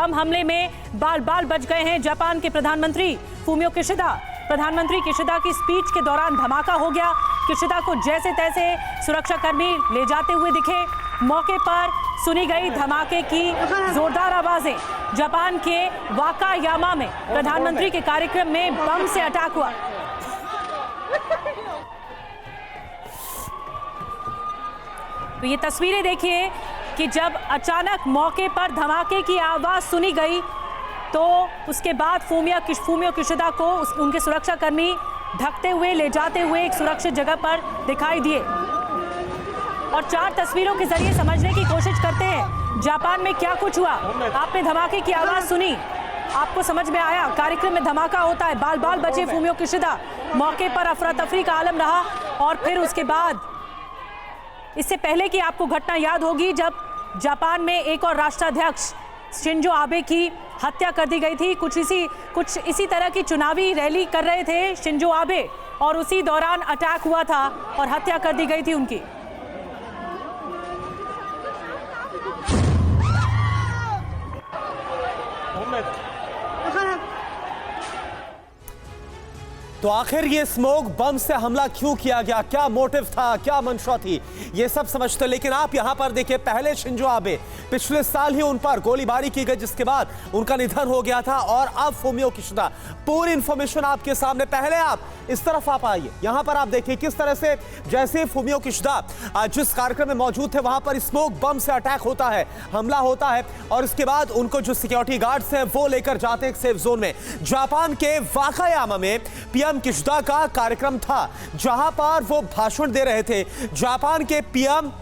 बम हमले में बाल बाल बच गए हैं जापान के प्रधानमंत्री फूमियो किशिदा। प्रधानमंत्री किशिदा की स्पीच के दौरान धमाका हो गया। किशिदा को जैसे तैसे सुरक्षाकर्मी ले जाते हुए दिखे। मौके पर सुनी गई धमाके की जोरदार आवाजें। जापान के वाकायामा में प्रधानमंत्री के कार्यक्रम में बम से अटैक हुआ। तो ये तस्वीरें देखिए कि जब अचानक मौके पर धमाके की आवाज सुनी गई तो उसके बाद फूमियो किशिदा को उनके सुरक्षाकर्मी ढकते हुए ले जाते हुए एक सुरक्षित जगह पर दिखाई दिए। और 4 तस्वीरों के जरिए समझने की कोशिश करते हैं जापान में क्या कुछ हुआ। आपने धमाके की आवाज सुनी, आपको समझ में आया कार्यक्रम में धमाका होता है। बाल बाल बचे फूमियो किशिदा। मौके पर अफरा तफरी का आलम रहा। और फिर उसके बाद इससे पहले कि आपको घटना याद होगी जब जापान में एक और राष्ट्राध्यक्ष शिंजो आबे की हत्या कर दी गई थी। कुछ इसी तरह की चुनावी रैली कर रहे थे शिंजो आबे और उसी दौरान अटैक हुआ था और हत्या कर दी गई थी उनकी। तो आखिर ये स्मोक बम से हमला क्यों किया गया, क्या मोटिव था, क्या मंशा थी, ये सब समझते। लेकिन आप यहां पर देखिए, पहले शिंजो आबे पिछले साल ही उन पर गोलीबारी की गई जिसके बाद उनका निधन हो गया था। और अब फूमियो किशिदा, पूरी इंफॉर्मेशन आपके सामने। पहले आप इस तरफ आप आइए, यहां पर आप देखिए किस तरह से जैसे फूमियो किशिदा जिस कार्यक्रम में मौजूद थे वहां पर स्मोक बम से अटैक होता है, हमला होता है। और इसके बाद उनको जो सिक्योरिटी गार्ड्स हैं वो लेकर जाते हैं एक सेफ जोन में। जापान के वाकायामा में पीएम किशिदा का कार्यक्रम था जहां पर वो भाषण दे रहे थे। जापान के पीएम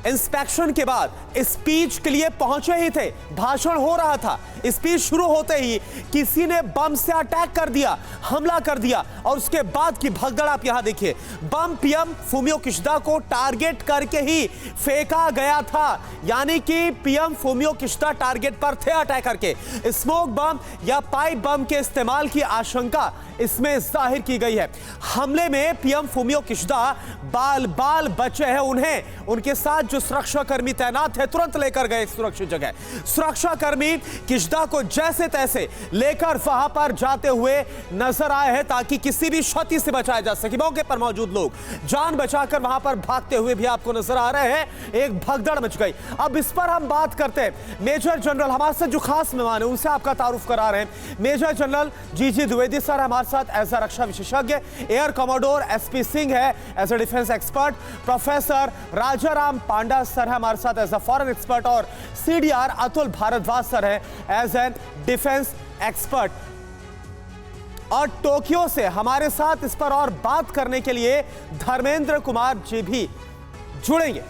इंस्पेक्शन के बाद स्पीच के लिए पहुंचे ही थे, भाषण हो रहा था। स्पीच शुरू होते ही किसी ने बम से अटैक कर दिया, हमला कर दिया। और उसके बाद की भगदड़ आप यहां देखिए। बम पीएम फूमियो किशिदा को टारगेट करके ही फेंका गया था, यानी कि पीएम फूमियो किशिदा टारगेट पर थे अटैकर के। स्मोक बम या पाइप बम के इस्तेमाल की आशंका इसमें जाहिर की गई है। हमले में पीएम फूमियो किशिदा बाल बाल बचे हैं। उन्हें उनके साथ जो सुरक्षाकर्मी तैनात है तुरंत लेकर गए सुरक्षित जगह। सुरक्षाकर्मी किशिदा को जैसे तैसे लेकर वहां पर जाते हुए नजर आए हैं ताकि किसी भी क्षति से बचाया जा सके। मौके पर मौजूद लोग जान बचाकर वहां पर भागते हुए भी आपको नजर आ रहे हैं। एक भगदड़ मच गई। अब इस पर हम बात करते हैं। मेजर जनरल हमारे साथ जो खास मेहमान है उनसे आपका तारुफ करा रहे हैं। मेजर जनरल जीजी द्विवेदी सर हमारे साथ एज अ रक्षा विशेषज्ञ। एयर कमोडोर एसपी सिंह है as a defence expert. Professor Rajaram Panda sir है हमारे साथ एज अ फॉरेन एक्सपर्ट। और सीडीआर अतुल भारद्वाज सर है एज एन डिफेंस एक्सपर्ट। और टोक्यो से हमारे साथ इस पर और बात करने के लिए धर्मेंद्र कुमार जी भी जुड़ेंगे।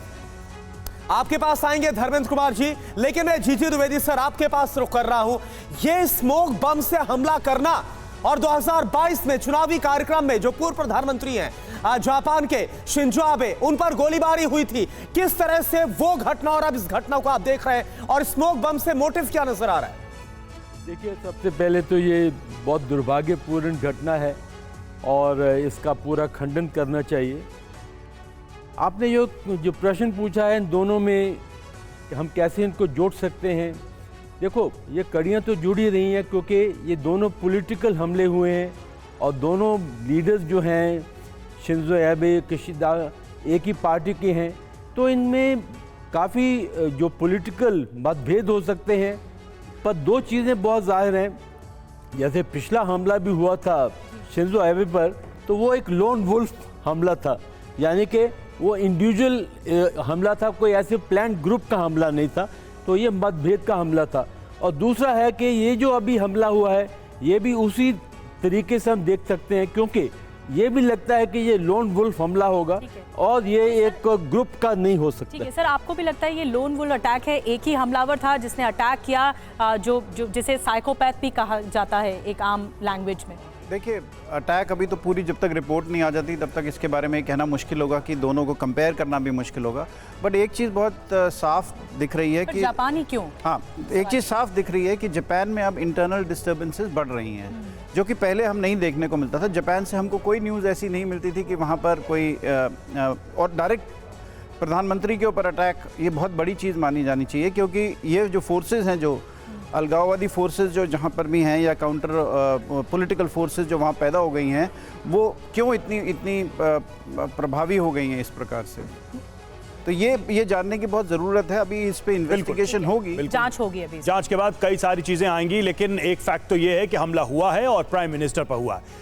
आपके पास आएंगे धर्मेंद्र कुमार जी, लेकिन मैं जीजी द्विवेदी सर आपके पास रुख कर रहा हूं। यह स्मोक बम से हमला करना और 2022 में चुनावी कार्यक्रम में जो पूर्व प्रधानमंत्री हैं जापान के शिंजो आबे, उन पर गोलीबारी हुई थी, किस तरह से वो घटना और अब इस घटना को आप देख रहे हैं और स्मोक बम से मोटिव क्या नजर आ रहा है? देखिए, सबसे पहले तो ये बहुत दुर्भाग्यपूर्ण घटना है और इसका पूरा खंडन करना चाहिए। आपने जो प्रश्न पूछा है इन दोनों में हम कैसे इनको जोड़ सकते हैं, देखो ये कड़ियाँ तो जुड़ी रही हैं क्योंकि ये दोनों पॉलिटिकल हमले हुए हैं और दोनों लीडर्स जो हैं शिंजो आबे किशिदा एक ही पार्टी के हैं। तो इनमें काफ़ी जो पॉलिटिकल मतभेद हो सकते हैं, पर 2 चीज़ें बहुत ज़ाहिर हैं। जैसे पिछला हमला भी हुआ था शिंजो आबे पर, तो वो एक लोन वुल्फ हमला था, यानी कि वो इंडिविजुअल हमला था, कोई ऐसे प्लान ग्रुप का हमला नहीं था। तो ये मतभेद का हमला था। और दूसरा है कि ये जो अभी हमला हुआ है ये भी उसी तरीके से हम देख सकते हैं, क्योंकि ये भी लगता है कि ये लोन वुल्फ हमला होगा और ये एक ग्रुप का नहीं हो सकता। ठीक है सर, आपको भी लगता है ये लोन वुल्फ अटैक है? एक ही हमलावर था जिसने अटैक किया, जो जिसे साइकोपैथ भी कहा जाता है एक आम लैंग्वेज में। देखिए, अटैक अभी तो पूरी जब तक रिपोर्ट नहीं आ जाती तब तक इसके बारे में कहना मुश्किल होगा कि दोनों को कंपेयर करना भी मुश्किल होगा। बट एक चीज़ बहुत साफ दिख रही है कि जापान ही क्यों, हाँ, एक चीज़ साफ दिख रही है कि जापान में अब इंटरनल डिस्टर्बेंसेस बढ़ रही हैं, जो कि पहले हम नहीं देखने को मिलता था। जापान से हमको कोई न्यूज़ ऐसी नहीं मिलती थी कि वहाँ पर कोई और डायरेक्ट प्रधानमंत्री के ऊपर अटैक, ये बहुत बड़ी चीज़ मानी जानी चाहिए, क्योंकि ये जो फोर्सेस हैं जो अलगाववादी फोर्सेस जो जहाँ पर भी हैं या काउंटर पॉलिटिकल फोर्सेस जो वहाँ पैदा हो गई हैं, वो क्यों इतनी प्रभावी हो गई हैं इस प्रकार से। तो ये जानने की बहुत ज़रूरत है। अभी इस पे इन्वेस्टिगेशन होगी, जांच होगी अभी। जांच के बाद कई सारी चीजें आएंगी, लेकिन एक फैक्ट तो ये है कि हमला हुआ है और प्राइम मिनिस्टर पर हुआ है।